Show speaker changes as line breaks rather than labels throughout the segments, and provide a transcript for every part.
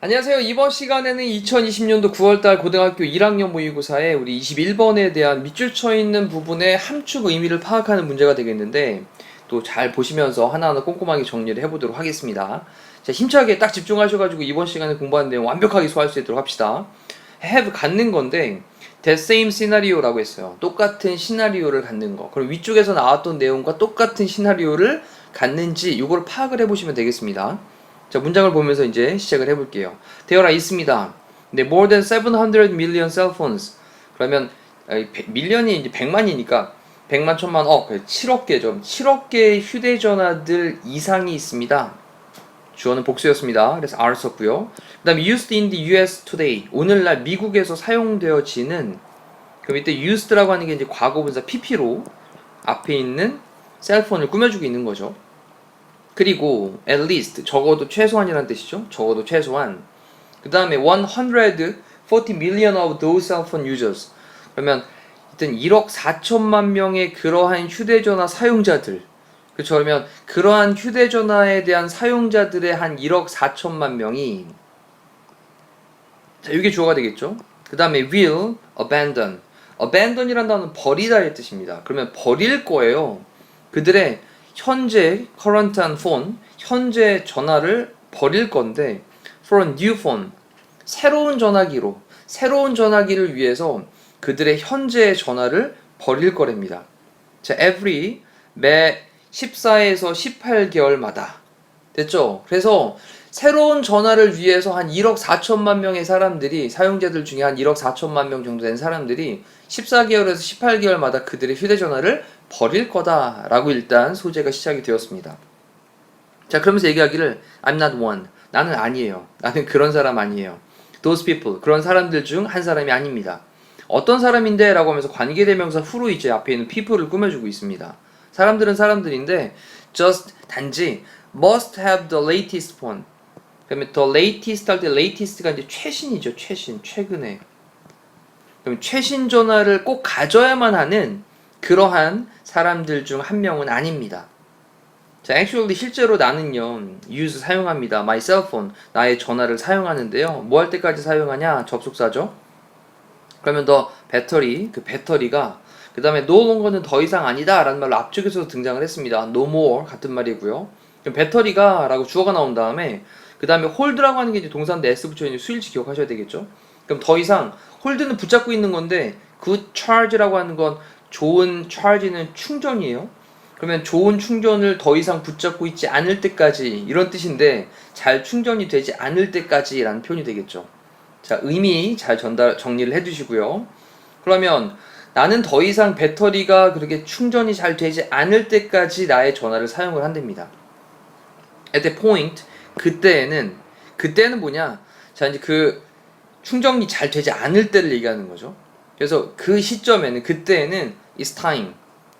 안녕하세요. 이번 시간에는 2020년도 9월달 고등학교 1학년 모의고사에 우리 21번에 대한 밑줄 쳐 있는 부분의 함축 의미를 파악하는 문제가 되겠는데, 또 잘 보시면서 하나하나 꼼꼼하게 정리를 해보도록 하겠습니다. 자, 힘차게 딱 집중하셔가지고 이번 시간에 공부하는 내용 완벽하게 소화할 수 있도록 합시다. have 갖는 건데 the same scenario라고 했어요. 똑같은 시나리오를 갖는 거. 그럼 위쪽에서 나왔던 내용과 똑같은 시나리오를 갖는지 이걸 파악을 해보시면 되겠습니다. 자, 문장을 보면서 이제 시작을 해볼게요. 되어라 있습니다. 네, more than 700 million cell phones. 그러면 밀리언이 이제 100만이니까 100만, 1000만, 7억 개죠. 7억 개의 휴대전화들 이상이 있습니다. 주어는 복수였습니다. 그래서 R 썼고요. 그 다음에 used in the US today. 오늘날 미국에서 사용되어지는, 그럼 이때 used라고 하는 게 이제 과거분사 PP로 앞에 있는 셀폰을 꾸며주고 있는 거죠. 그리고 at least 적어도 최소한이라는 뜻이죠. 적어도 최소한. 그 다음에 140 million of those cell phone users. 그러면 일단 1억 4천만 명의 그러한 휴대전화 사용자들. 그렇죠. 그러면 그러한 휴대전화에 대한 사용자들의 한 1억 4천만 명이, 자, 이게 주어가 되겠죠. 그 다음에 will abandon. abandon이란 단어는 버리다의 뜻입니다. 그러면 버릴 거예요. 그들의 현재 current한 phone, 현재 전화를 버릴 건데 for a new phone, 새로운 전화기로, 새로운 전화기를 위해서 그들의 현재의 전화를 버릴 거랍니다. 자, every 매 14에서 18개월마다 됐죠? 그래서 새로운 전화를 위해서 한 1억 4천만 명의 사람들이, 사용자들 중에 한 1억 4천만 명 정도 된 사람들이 14개월에서 18개월마다 그들의 휴대전화를 버릴 거다라고 일단 소재가 시작이 되었습니다. 자, 그러면서 얘기하기를 I'm not one. 나는 아니에요. 나는 그런 사람 아니에요. Those people. 그런 사람들 중 한 사람이 아닙니다. 어떤 사람인데? 라고 하면서 관계대명사 후로 이제 앞에 있는 people를 꾸며주고 있습니다. 사람들은 사람들인데 just 단지 must have the latest phone. 그러면 the latest 할 때 latest가 이제 최신이죠. 최신, 최근에. 그럼 최신 전화를 꼭 가져야만 하는 그러한 사람들 중 한 명은 아닙니다. 자, actually 실제로 나는요, use 사용합니다. my cell phone, 나의 전화를 사용하는데요. 뭐 할 때까지 사용하냐? 접속사죠. 그러면 the battery, 그 배터리가, 그 다음에 no longer는 더 이상 아니다 라는 말로 앞쪽에서 등장을 했습니다. no more 같은 말이고요. 그럼 배터리가 라고 주어가 나온 다음에 그 다음에 hold라고 하는 게 이제 동사인데 s 붙여있는 수일치 기억하셔야 되겠죠. 그럼 더 이상 hold는 붙잡고 있는 건데 good charge라고 하는 건 좋은 charge는 충전이에요. 그러면 좋은 충전을 더 이상 붙잡고 있지 않을 때까지, 이런 뜻인데 잘 충전이 되지 않을 때까지 라는 표현이 되겠죠. 자, 의미 잘 정리를 해주시고요. 그러면 나는 더 이상 배터리가 그렇게 충전이 잘 되지 않을 때까지 나의 전화를 사용을 한답니다. At that point, 그때는 뭐냐? 자, 이제 그 충전이 잘 되지 않을 때를 얘기하는 거죠. 그래서 그 시점에는, 그때에는 it's time,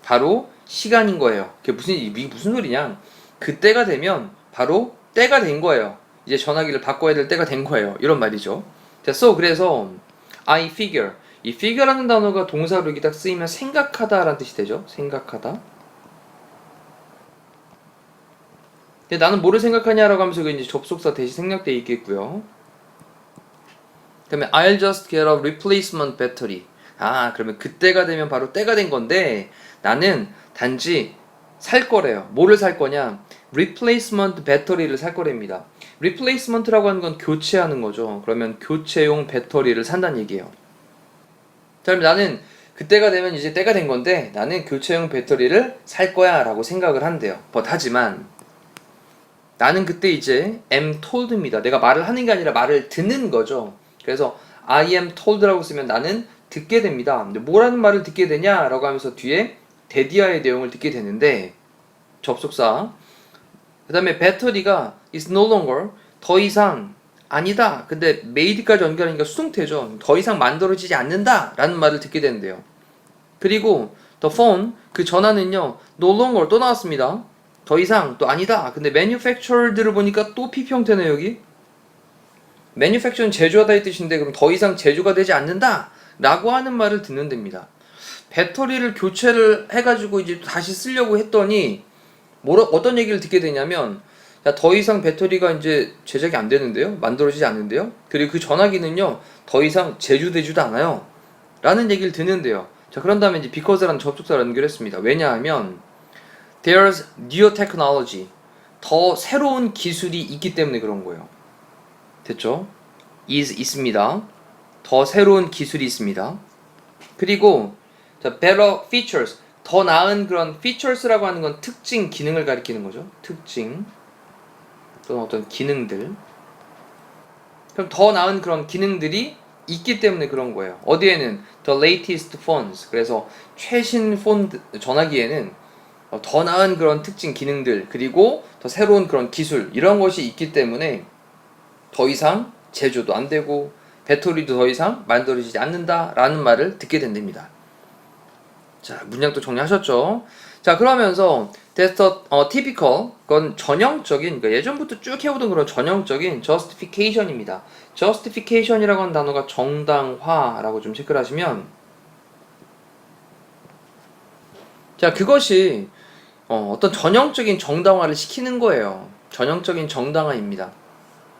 바로 시간인 거예요. 그게 무슨 소리냐? 그때가 되면 바로 때가 된 거예요. 이제 전화기를 바꿔야 될 때가 된 거예요. 이런 말이죠. 자, so 그래서 I figure, 이 figure라는 단어가 동사로 이렇게 딱 쓰이면 생각하다라는 뜻이 되죠. 생각하다. 근데 나는 뭐를 생각하냐라고 하면서 이제 접속사 대신 생략되어 있겠고요. 그러면 I'll just get a replacement battery. 아, 그러면 그때가 되면 바로 때가 된 건데 나는 단지 살 거래요. 뭐를 살 거냐? replacement 배터리를 살 거랍니다. replacement라고 하는 건 교체하는 거죠. 그러면 교체용 배터리를 산다는 얘기예요. 자, 그럼 나는 그때가 되면 이제 때가 된 건데 나는 교체용 배터리를 살 거야 라고 생각을 한대요. 하지만 나는 그때 이제 am told입니다. 내가 말을 하는 게 아니라 말을 듣는 거죠. 그래서 I am told라고 쓰면 나는 듣게 됩니다. 근데 뭐라는 말을 듣게 되냐라고 하면서 뒤에 데디아의 내용을 듣게 되는데, 접속사, 그 다음에 배터리가 is no longer, 더 이상 아니다. 근데 made까지 연결하니까 수동태죠. 더 이상 만들어지지 않는다 라는 말을 듣게 되는데요. 그리고 the phone, 그 전화는요, no longer 또 나왔습니다. 더 이상 또 아니다. 근데 manufactured를 보니까 또 PP 형태네요. 여기 manufacture는 제조하다 이 뜻인데, 그럼 더 이상 제조가 되지 않는다. 라고 하는 말을 듣는 됩니다. 배터리를 교체를 해가지고 이제 다시 쓰려고 했더니 어떤 얘기를 듣게 되냐면 야, 더 이상 배터리가 이제 제작이 안 되는데요, 만들어지지 않는데요, 그리고 그 전화기는요 더 이상 제조되지도 않아요 라는 얘기를 듣는데요. 자, 그런 다음에 이제 because라는 접속사를 연결했습니다. 왜냐하면 there's new technology, 더 새로운 기술이 있기 때문에 그런 거예요. 됐죠? 있습니다. 더 새로운 기술이 있습니다. 그리고 자, better features, 더 나은 그런 features라고 하는 건 특징, 기능을 가리키는 거죠. 특징 또는 어떤 기능들. 그럼 더 나은 그런 기능들이 있기 때문에 그런 거예요. 어디에는 the latest phones, 그래서 최신 폰 전화기에는 더 나은 그런 특징, 기능들, 그리고 더 새로운 그런 기술, 이런 것이 있기 때문에 더 이상 제조도 안 되고 배터리도 더 이상 만들어지지 않는다라는 말을 듣게 된답니다. 자, 문장도 정리하셨죠? 자, 그러면서 that's the typical, 그건 전형적인, 그러니까 예전부터 쭉 해오던 그런 전형적인 justification입니다. justification이라고 하는 단어가 정당화라고 좀 체크를 하시면, 자, 그것이 어떤 전형적인 정당화를 시키는 거예요. 전형적인 정당화입니다.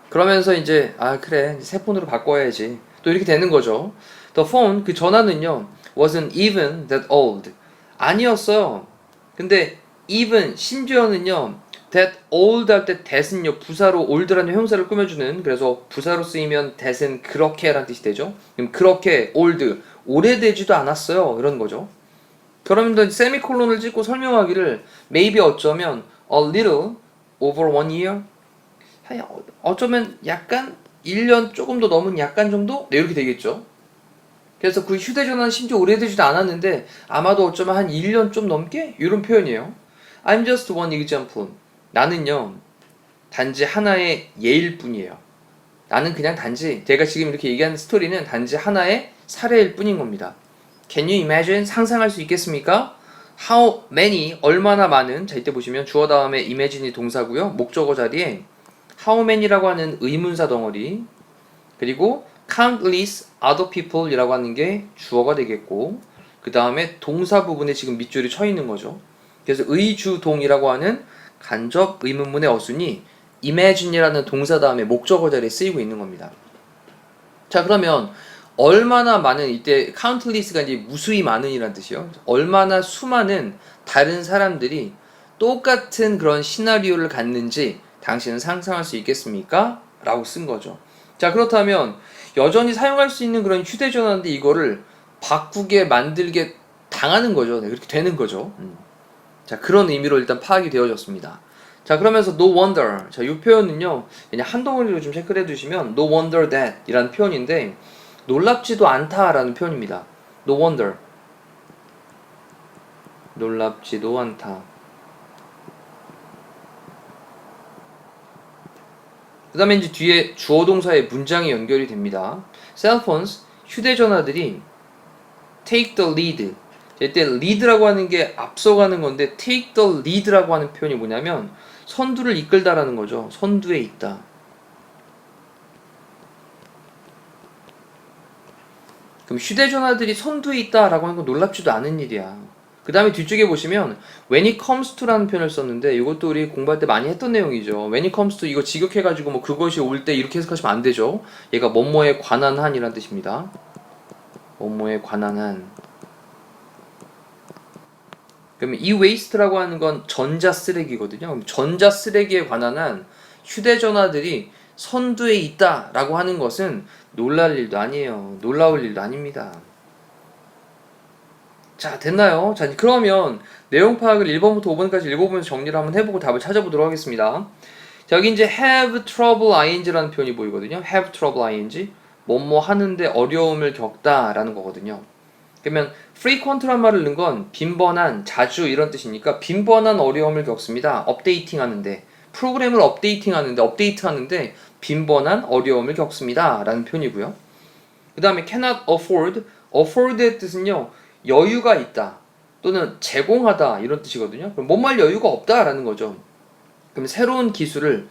그러면서 이제 그래, 새 폰으로 바꿔야지, 또 이렇게 되는 거죠. The phone, 그 전화는요 wasn't even that old, 아니었어요. 근데 even, 심지어는요 that old 할 때 that은요 부사로 ol드라는 형용사를 꾸며주는, 그래서 부사로 쓰이면 that은 그렇게 라는 뜻이 되죠. 그럼 그렇게 old, 오래되지도 않았어요, 이런 거죠. 그러면 세미콜론을 찍고 설명하기를 maybe, 어쩌면 a little over 1 year, 어쩌면 약간 1년 조금 더 넘은 약간 정도? 네, 이렇게 되겠죠. 그래서 그 휴대전화는 심지어 오래되지도 않았는데 아마도 어쩌면 한 1년 좀 넘게? 이런 표현이에요. I'm just one example. 나는요 단지 하나의 예일 뿐이에요. 나는 그냥 단지, 제가 지금 이렇게 얘기하는 스토리는 단지 하나의 사례일 뿐인 겁니다. Can you imagine? 상상할 수 있겠습니까? How many, 얼마나 많은. 자, 이때 보시면 주어 다음에 imagine이 동사고요, 목적어 자리에 how many라고 하는 의문사 덩어리, 그리고 countless other people 이라고 하는 게 주어가 되겠고, 그 다음에 동사 부분에 지금 밑줄이 쳐 있는 거죠. 그래서 의주동이라고 하는 간접 의문문의 어순이 imagine이라는 동사 다음에 목적어 자리에 쓰이고 있는 겁니다. 자, 그러면 얼마나 많은, 이때 countless가 이제 무수히 많은이라는 뜻이요. 얼마나 수많은 다른 사람들이 똑같은 그런 시나리오를 갖는지 당신은 상상할 수 있겠습니까? 라고 쓴 거죠. 자, 그렇다면 여전히 사용할 수 있는 그런 휴대전화인데 이거를 바꾸게 만들게 당하는 거죠. 네, 그렇게 되는 거죠. 자, 그런 의미로 일단 파악이 되어졌습니다. 자, 그러면서 no wonder, 자, 이 표현은요 그냥 한 덩어리로 좀 체크를 해두시면 no wonder that 이라는 표현인데, 놀랍지도 않다라는 표현입니다. no wonder, 놀랍지도 않다. 그 다음에 이제 뒤에 주어 동사의 문장이 연결이 됩니다. cell phones, 휴대전화들이 take the lead, 이때 lead라고 하는 게 앞서가는 건데 take the lead라고 하는 표현이 뭐냐면 선두를 이끌다라는 거죠. 선두에 있다. 그럼 휴대전화들이 선두에 있다라고 하는 건 놀랍지도 않은 일이야. 그 다음에 뒤쪽에 보시면 when it comes to라는 표현을 썼는데 이것도 우리 공부할 때 많이 했던 내용이죠. when it comes to, 이거 직역해가지고 뭐 그것이 올 때 이렇게 해석하시면 안 되죠. 얘가 뭐뭐에 관한 한이라는 뜻입니다. 뭐뭐에 관한 한. 그러면 이 waste라고 하는 건 전자 쓰레기거든요. 그럼 전자 쓰레기에 관한 한 휴대전화들이 선두에 있다라고 하는 것은 놀랄 일도 아니에요. 놀라울 일도 아닙니다. 자, 됐나요? 자, 그러면 내용 파악을 1번부터 5번까지 읽어보면서 정리를 한번 해보고 답을 찾아보도록 하겠습니다. 자, 여기 이제 have trouble ing라는 표현이 보이거든요. have trouble ing, 뭐뭐 하는데 어려움을 겪다 라는 거거든요. 그러면 frequent란 말을 넣은 건 빈번한, 자주 이런 뜻이니까 빈번한 어려움을 겪습니다. 업데이팅 하는데, 프로그램을 업데이팅 하는데, 업데이트 하는데 빈번한 어려움을 겪습니다 라는 표현이고요. 그 다음에 cannot afford, afford의 뜻은요 여유가 있다 또는 제공하다 이런 뜻이거든요. 그럼 뭔 말 여유가 없다라는 거죠. 그럼 새로운 기술을,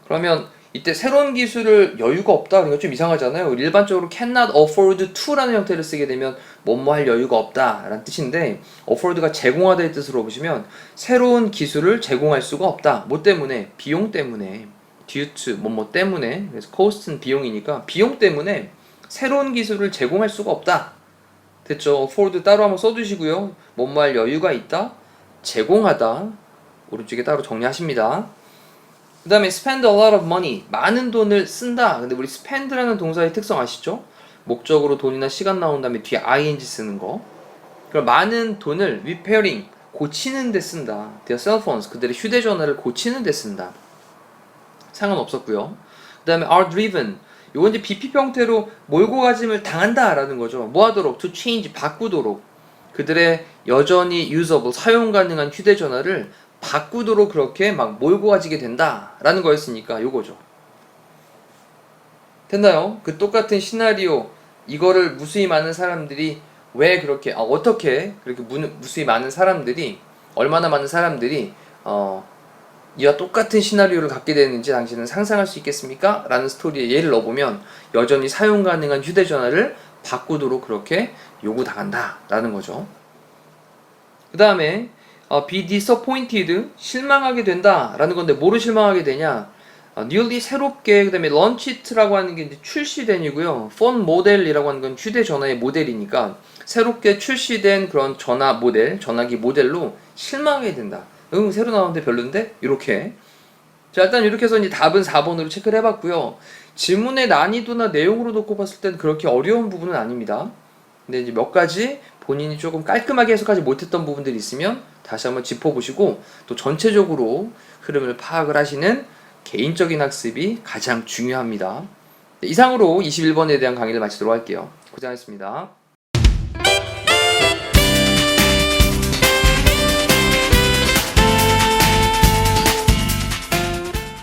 그러면 이때 새로운 기술을 여유가 없다 그러니까 좀 이상하잖아요. 일반적으로 cannot afford to라는 형태를 쓰게 되면 뭐뭐 할 여유가 없다 라는 뜻인데 afford가 제공하다의 뜻으로 보시면 새로운 기술을 제공할 수가 없다. 뭐 때문에? 비용 때문에. due to 뭐뭐 때문에. 그래서 cost는 비용이니까 비용 때문에 새로운 기술을 제공할 수가 없다. 됐죠? afford 따로 한번 써두시고요. 뭐뭐 할 여유가 있다. 제공하다. 오른쪽에 따로 정리하십니다. 그 다음에 spend a lot of money. 많은 돈을 쓴다. 근데 우리 spend라는 동사의 특성 아시죠? 목적으로 돈이나 시간 나온 다음에 뒤에 ing 쓰는 거. 그럼 많은 돈을 repairing. 고치는 데 쓴다. their cell phones. 그들의 휴대전화를 고치는 데 쓴다. 상관없었고요. 그 다음에 are driven. 요건 이제 BPP 형태로 몰고 가짐을 당한다 라는 거죠. 뭐 하도록? to change. 바꾸도록. 그들의 여전히 usable. 사용 가능한 휴대전화를 바꾸도록 그렇게 막 몰고 가지게 된다 라는 거였으니까 요거죠. 됐나요? 그 똑같은 시나리오 이거를 무수히 많은 사람들이 왜 그렇게 어떻게 그렇게 무수히 많은 사람들이 얼마나 많은 사람들이 이와 똑같은 시나리오를 갖게 되는지 당신은 상상할 수 있겠습니까? 라는 스토리에 예를 넣어보면 여전히 사용 가능한 휴대전화를 바꾸도록 그렇게 요구당한다 라는 거죠. 그 다음에 be disappointed, 실망하게 된다 라는 건데 뭐로 실망하게 되냐? newly 새롭게, 그 다음에 launch it라고 하는 게 이제 출시된이고요. phone model이라고 하는 건 휴대전화의 모델이니까 새롭게 출시된 그런 전화 모델, 전화기 모델로 실망하게 된다. 새로 나오는데 별론데? 이렇게. 자, 일단 이렇게 해서 이제 답은 4번으로 체크를 해봤고요. 질문의 난이도나 내용으로 놓고 봤을 땐 그렇게 어려운 부분은 아닙니다. 근데 이제 몇 가지 본인이 조금 깔끔하게 해석하지 못했던 부분들이 있으면 다시 한번 짚어보시고 또 전체적으로 흐름을 파악을 하시는 개인적인 학습이 가장 중요합니다. 이상으로 21번에 대한 강의를 마치도록 할게요. 고생하셨습니다.